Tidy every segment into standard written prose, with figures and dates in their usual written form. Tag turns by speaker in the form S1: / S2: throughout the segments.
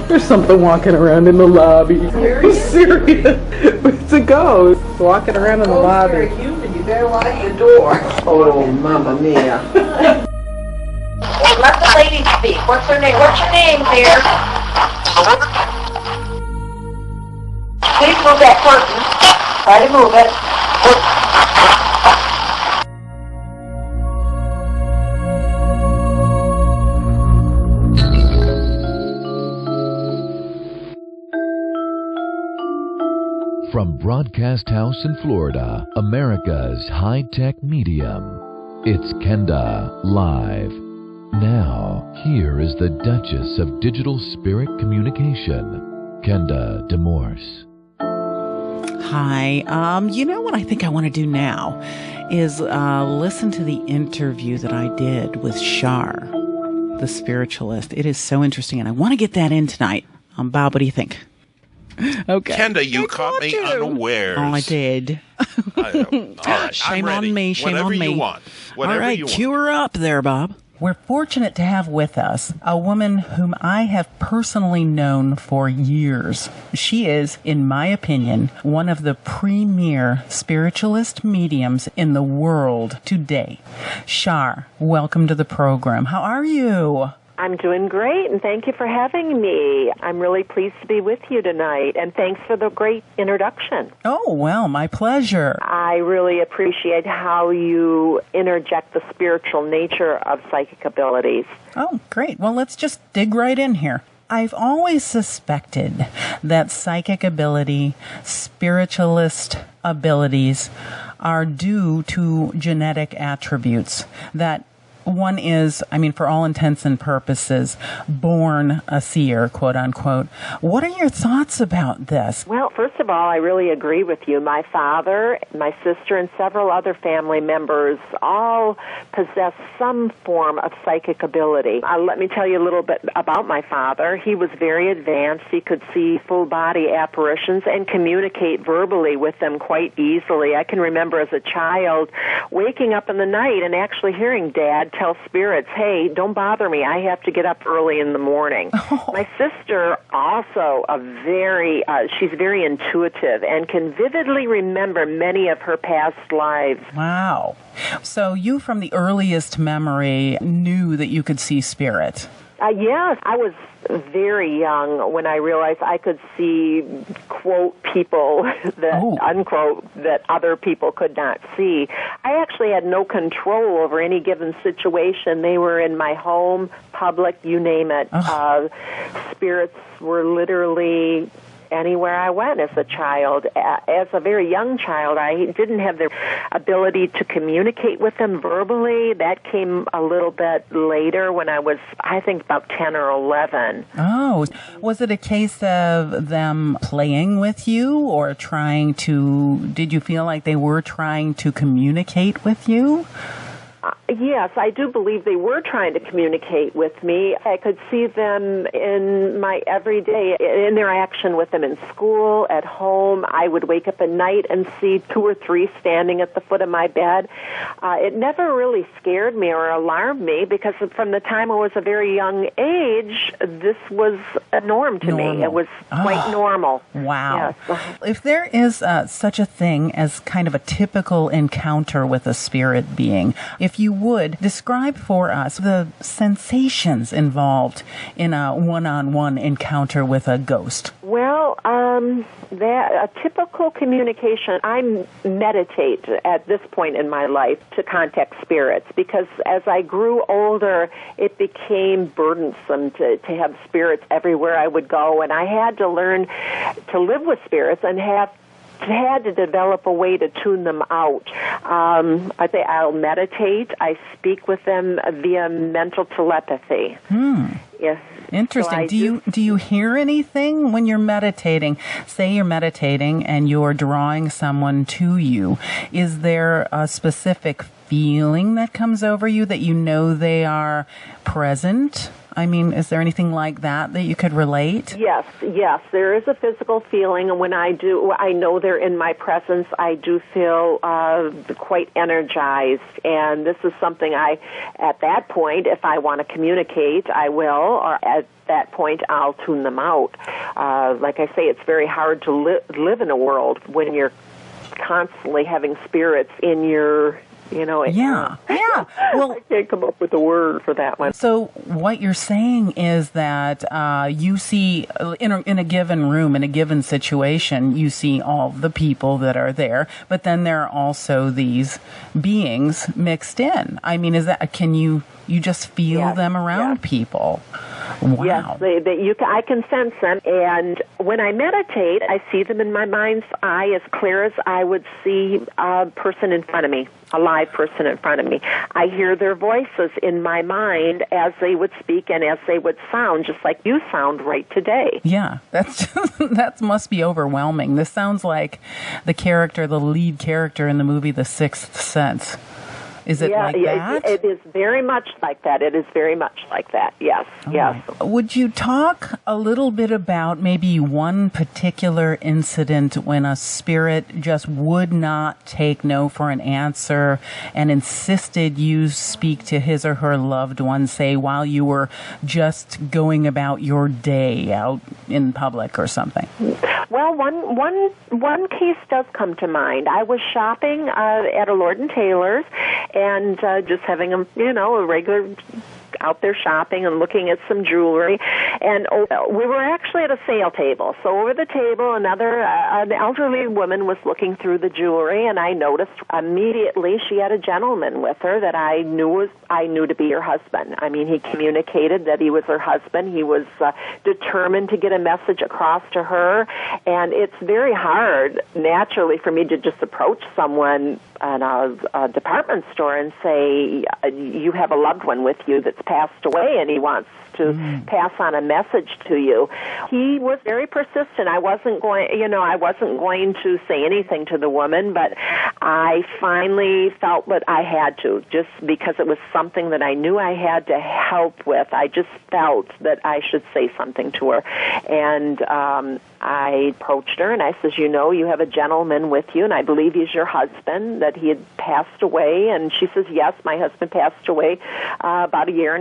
S1: There's something walking around in the lobby. Serious? It's a ghost walking around in the lobby.
S2: You better lock the door. Oh, mamma mia.
S3: Hey, let the lady speak. What's her name? What's your name, dear? Please move that curtain. Try to move it.
S4: From Broadcast House in Florida, America's high-tech medium, it's Kenda Live. Now, here is the Duchess of Digital Spirit Communication, Kenda DeMorse.
S5: Hi. You know what I think I want to do now is listen to the interview that I did with Shar, the spiritualist. It is so interesting, and I want to get that in tonight. Bob, what do you think? Okay.
S6: Kenda, you caught me unawares.
S5: Oh, I did.
S6: All right,
S5: shame on me. Shame on me.
S6: Whatever you want.
S5: All right, cue her up there, Bob. We're fortunate to have with us a woman whom I have personally known for years. She is, in my opinion, one of the premier spiritualist mediums in the world today. Shar, welcome to the program. How are you?
S7: I'm doing great, and thank you for having me. I'm really pleased to be with you tonight, and thanks for the great introduction.
S5: Oh, well, my pleasure.
S7: I really appreciate how you interject the spiritual nature of psychic abilities.
S5: Oh, great. Well, let's just dig right in here. I've always suspected that psychic ability, spiritualist abilities are due to genetic attributes, that one is, for all intents and purposes, born a seer, quote unquote. What are your thoughts about this?
S7: Well, first of all, I really agree with you. My father, my sister, and several other family members all possess some form of psychic ability. Let me tell you a little bit about my father. He was very advanced. He could see full-body apparitions and communicate verbally with them quite easily. I can remember as a child waking up in the night and actually hearing Dad tell spirits, hey, don't bother me. I have to get up early in the morning. Oh. My sister also she's very intuitive and can vividly remember many of her past lives.
S5: Wow. So you, from the earliest memory, knew that you could see spirit?
S7: Yes, I was very young when I realized I could see, quote, people that, unquote, that other people could not see. I actually had no control over any given situation. They were in my home, public, you name it. Spirits were literally anywhere I went as a child. As a very young child, I didn't have the ability to communicate with them verbally. That came a little bit later when I was, I think, about 10 or 11.
S5: Oh, was it a case of them playing with you or did you feel like they were trying to communicate with you?
S7: Yes, I do believe they were trying to communicate with me. I could see them in my everyday interaction with them in school, at home. I would wake up at night and see 2 or 3 standing at the foot of my bed. It never really scared me or alarmed me because from the time I was a very young age, this was a norm to me. It was quite normal.
S5: Wow.
S7: Yes.
S5: If there is such a thing as kind of a typical encounter with a spirit being, if you would describe for us the sensations involved in a one-on-one encounter with a ghost.
S7: Well, a typical communication, I meditate at this point in my life to contact spirits because as I grew older, it became burdensome to have spirits everywhere I would go, and I had to learn to live with spirits and had to develop a way to tune them out. I'll meditate. I speak with them via mental telepathy. Yes.
S5: Interesting. So do you hear anything when you're meditating? Say you're meditating and you're drawing someone to you. Is there a specific feeling that comes over you that you know they are present? I mean, is there anything like that you could relate?
S7: Yes, there is a physical feeling, and when I know they're in my presence, I do feel quite energized, and this is something at that point, if I want to communicate, I will, or at that point, I'll tune them out. Like I say, it's very hard to live in a world when you're constantly having spirits in your...
S5: Yeah. Well,
S7: I can't come up with a word for that one.
S5: So what you're saying is that you see in a given room, in a given situation, you see all the people that are there, but then there are also these beings mixed in. I mean, can you just feel them around people? Wow.
S7: Yes, I can sense them, and when I meditate, I see them in my mind's eye as clear as I would see a person in front of me, a live person in front of me. I hear their voices in my mind as they would speak and as they would sound, just like you sound right today.
S5: Yeah, that must be overwhelming. This sounds like the lead character in the movie The Sixth Sense. Is it like that?
S7: It is very much like that. It is very much like that, yes, yes.
S5: Right. Would you talk a little bit about maybe one particular incident when a spirit just would not take no for an answer and insisted you speak to his or her loved one, say, while you were just going about your day out in public or something?
S7: Well, one case does come to mind. I was shopping at a Lord & Taylor's, and just having a regular out there shopping and looking at some jewelry, and we were actually at a sale table. So over the table, an elderly woman was looking through the jewelry, and I noticed immediately she had a gentleman with her that I knew to be her husband. I mean, he communicated that he was her husband. He was determined to get a message across to her, and it's very hard, naturally, for me to just approach someone in a department store and say, you have a loved one with you that's passed away and he wants to pass on a message to you. He was very persistent. I wasn't going to say anything to the woman, but I finally felt that I had to, just because it was something that I knew I had to help with. I just felt that I should say something to her. And I approached her and I says, you have a gentleman with you, and I believe he's your husband, that he had passed away. And she says, yes, my husband passed away about 1.5 years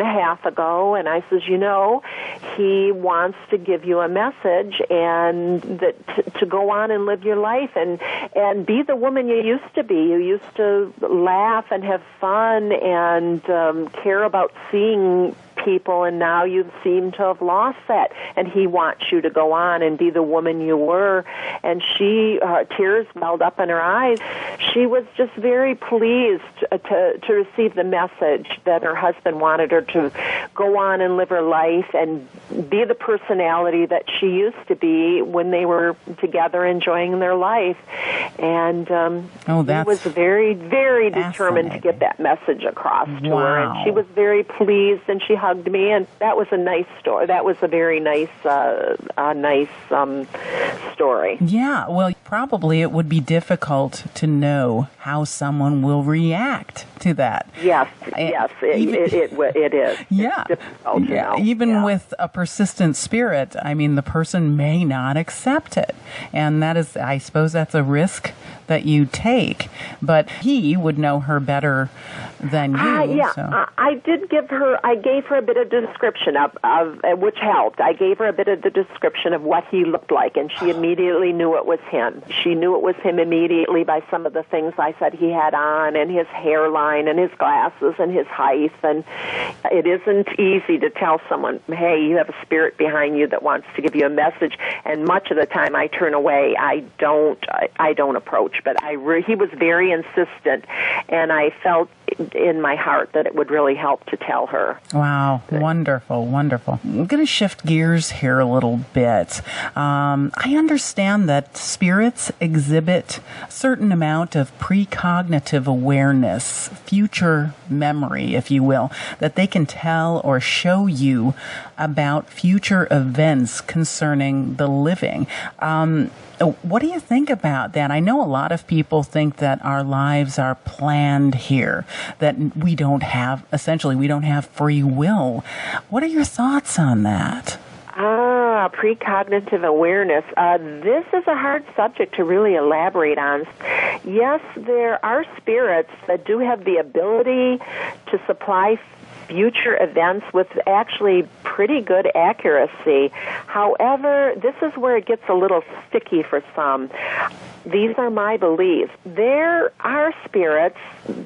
S7: ago. And I says, he wants to give you a message and that to go on and live your life and be the woman you used to be. You used to laugh and have fun and care about seeing people, and now you seem to have lost that, and he wants you to go on and be the woman you were. And she, tears welled up in her eyes. She was just very pleased to receive the message that her husband wanted her to go on and live her life and be the personality that she used to be when they were together enjoying their life. And he was very, very determined to get that message across to her, and she was very pleased, and she hugged me, and that was a nice story. That was a very nice, story.
S5: Yeah, well, probably it would be difficult to know how someone will react to that.
S7: Yes, it is.
S5: Yeah,
S7: it's difficult to know.
S5: Even with a persistent spirit, I mean, the person may not accept it, and that is, I suppose, that's a risk that you take. But he would know her better than you.
S7: I gave her a bit of description of which helped. I gave her a bit of the description of what he looked like, and she immediately knew it was him. She knew it was him immediately by some of the things I said he had on, and his hairline, and his glasses, and his height. And it isn't easy to tell someone, hey, you have a spirit behind you that wants to give you a message. And much of the time I turn away. I don't approach. But he was very insistent, and I felt in my heart that it would really help to tell her.
S5: Wow, wonderful, wonderful. I'm going to shift gears here a little bit. I understand that spirits spirits exhibit a certain amount of precognitive awareness, future memory, if you will, that they can tell or show you about future events concerning the living. What do you think about that? I know a lot of people think that our lives are planned here, that we don't have free will. What are your thoughts on that?
S7: Precognitive awareness. This is a hard subject to really elaborate on. Yes, there are spirits that do have the ability to supply future events with actually pretty good accuracy. However, this is where it gets a little sticky for some. These are my beliefs. There are spirits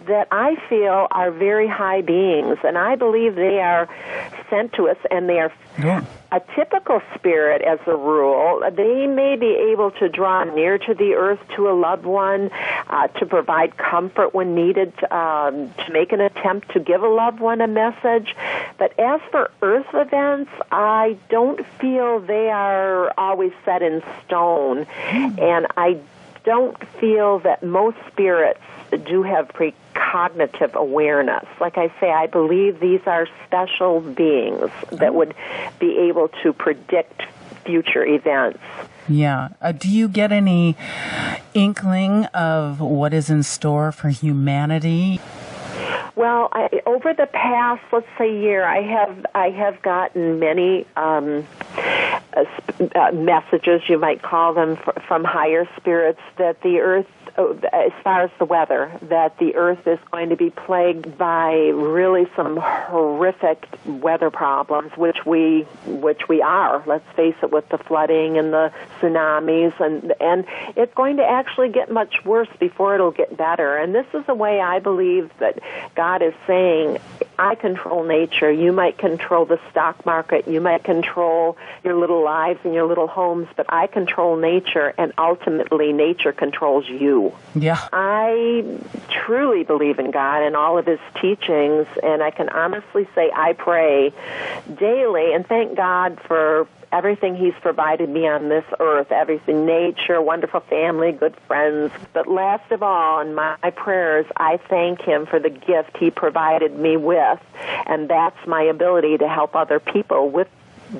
S7: that I feel are very high beings, and I believe they are sent to us, and they are a typical spirit, as a rule. They may be able to draw near to the earth to a loved one, to provide comfort when needed, to make an attempt to give a loved one a message. But as for earth events, I don't feel they are always set in stone, and I don't feel that most spirits do have precognitive awareness. Like I say, I believe these are special beings that would be able to predict future events.
S5: Yeah. Do you get any inkling of what is in store for humanity?
S7: Well, over the past, let's say, year, I have gotten many messages, you might call them, from higher spirits that the earth, as far as the weather, that the earth is going to be plagued by really some horrific weather problems, which we are. Let's face it, with the flooding and the tsunamis, and it's going to actually get much worse before it'll get better. And this is the way I believe that God is saying, I control nature. You might control the stock market. You might control your little lives and your little homes, but I control nature, and ultimately nature controls you.
S5: Yeah.
S7: I truly believe in God and all of His teachings, and I can honestly say I pray daily and thank God for everything He's provided me on this earth, everything, nature, wonderful family, good friends. But last of all, in my prayers, I thank Him for the gift He provided me with, and that's my ability to help other people with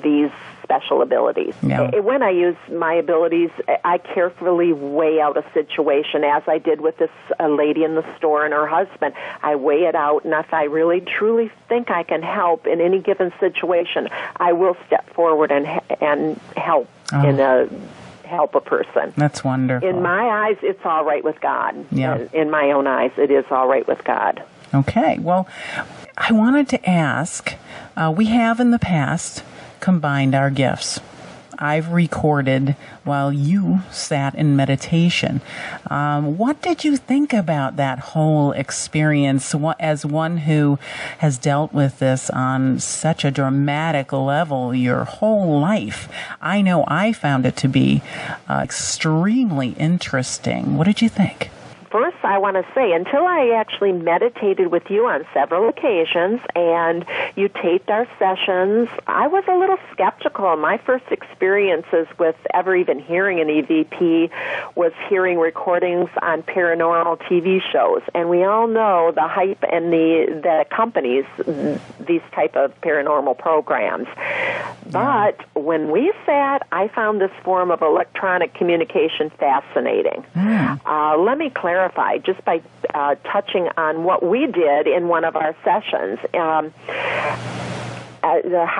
S7: these special abilities.
S5: Yeah.
S7: When I use my abilities, I carefully weigh out a situation, as I did with this lady in the store and her husband. I weigh it out, and if I really, truly think I can help in any given situation, I will step forward and help help a person.
S5: That's wonderful.
S7: In my eyes, it's all right with God.
S5: Yeah.
S7: In my own eyes, it is all right with God.
S5: Okay. Well, I wanted to ask, we have in the past combined our gifts. I've recorded while you sat in meditation. What did you think about that whole experience as one who has dealt with this on such a dramatic level your whole life? I know I found it to be extremely interesting. What did you think?
S7: First, I want to say, until I actually meditated with you on several occasions and you taped our sessions, I was a little skeptical. My first experiences with ever even hearing an EVP was hearing recordings on paranormal TV shows. And we all know the hype and that accompanies these type of paranormal programs. But when we sat, I found this form of electronic communication fascinating. Let me clarify just by touching on what we did in one of our sessions. How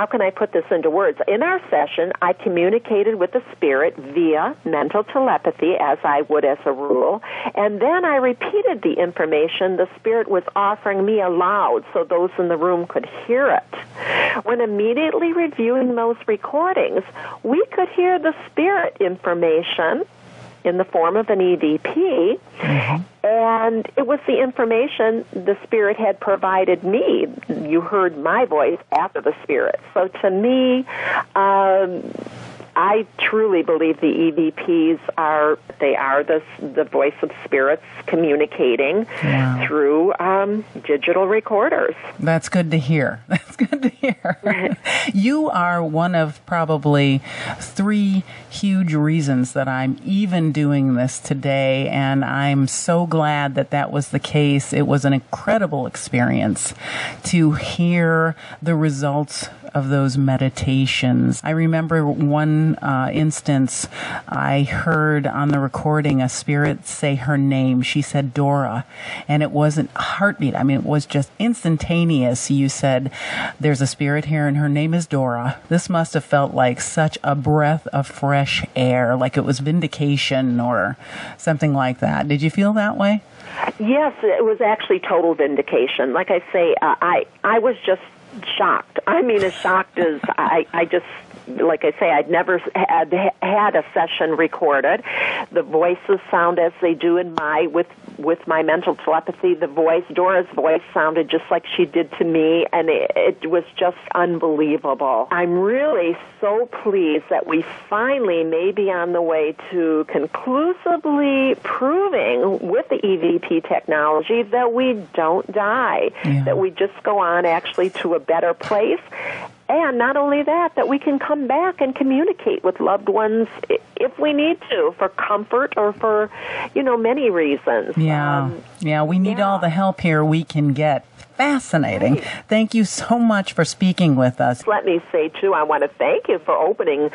S7: can I put this into words? In our session, I communicated with the spirit via mental telepathy, as I would as a rule, and then I repeated the information the spirit was offering me aloud so those in the room could hear it. When immediately reviewing those recordings, we could hear the spirit information in the form of an EVP, and it was the information the Spirit had provided me. You heard my voice after the Spirit. So to me, I truly believe the EVPs are the voice of spirits communicating through digital recorders.
S5: That's good to hear. That's good to hear. You are one of probably 3 huge reasons that I'm even doing this today, and I'm so glad that that was the case. It was an incredible experience to hear the results of those meditations. I remember one instance I heard on the recording a spirit say her name. She said Dora, and it wasn't a heartbeat. I mean, it was just instantaneous. You said, there's a spirit here and her name is Dora. This must have felt like such a breath of fresh air, like it was vindication or something like that. Did you feel that way?
S7: Yes, it was actually total vindication. Like I say, I was just shocked. I mean, as shocked as I just, like I say, I'd never had a session recorded. The voices sound as they do in with my mental telepathy. Dora's voice sounded just like she did to me, and it was just unbelievable. I'm really so pleased that we finally may be on the way to conclusively proving with the EVP technology that we don't die, that we just go on actually to a better place. And not only that we can come back and communicate with loved ones if we need to, for comfort or for, many reasons.
S5: We need all the help here we can get. Fascinating. Right. Thank you so much for speaking with us.
S7: Let me say, too, I want to thank you for opening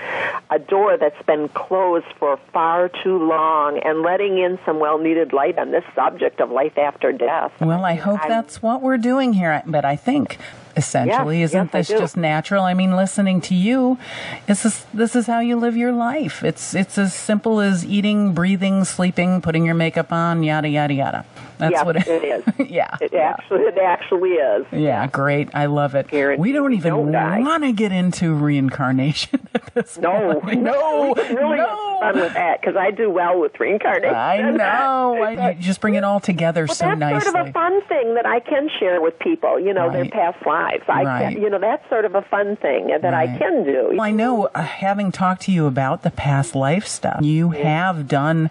S7: a door that's been closed for far too long and letting in some well-needed light on this subject of life after death.
S5: Well, I hope that's what we're doing here. But I think, essentially, isn't this just natural? I mean, listening to you, this is how you live your life. It's as simple as eating, breathing, sleeping, putting your makeup on, yada, yada, yada. That's what it
S7: is. It actually is.
S5: Yeah, great. I love it. We don't even want to get into reincarnation at this point.
S7: No. Really have fun with that, because I do well with reincarnation.
S5: I know. You just bring it all together so nicely.
S7: That's sort of a fun thing that I can share with people, their past lives. That's sort of a fun thing that I can do.
S5: Well, I know, having talked to you about the past life stuff, you have done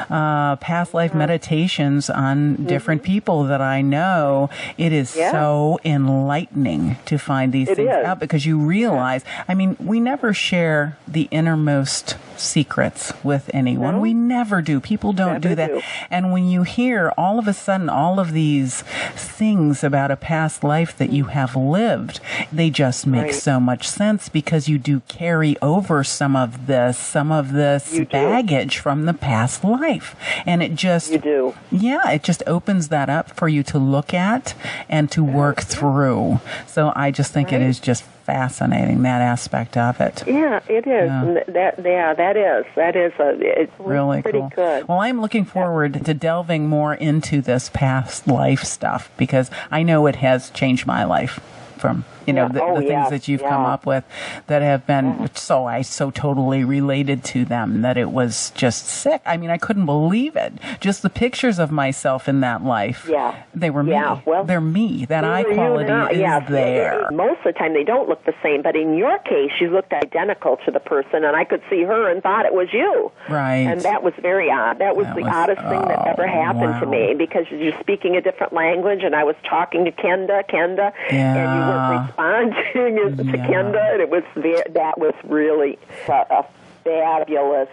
S5: past life meditations on different people that I know. It is so enlightening to find these things out, because you realize, I mean, we never share the innermost secrets with anyone. No. We never do. People don't do that. And when you hear all of a sudden all of these things about a past life that you have lived, they just make so much sense, because you do carry over some of this baggage from the past life. And it just, it just opens that up for you to look at and to work through. So I just think it is just fascinating, that aspect of it.
S7: Yeah, it is. That is it's
S5: really
S7: pretty
S5: cool.
S7: Good.
S5: Well, I'm looking forward to delving more into this past life stuff, because I know it has changed my life from the things that you've come up with that have been I so totally related to them that it was just sick. I mean, I couldn't believe it. Just the pictures of myself in that life. Yeah. They were me. Well, they're me. That eye quality is there.
S7: Most of the time they don't look the same, but in your case you looked identical to the person, and I could see her and thought it was you.
S5: Right.
S7: And that was very odd. That was the oddest thing that ever happened to me, because you're speaking a different language, and I was talking to Kenda, and you weren't responding to Kenda, and that was really a fabulous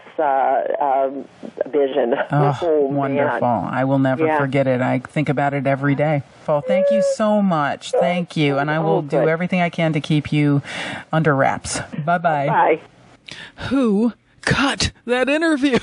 S7: vision.
S5: Oh, wonderful. Man. I will never forget it. I think about it every day. Paul, thank you so much. Thank you. And I will do everything I can to keep you under wraps. Bye-bye.
S7: Bye.
S5: Who cut that interview?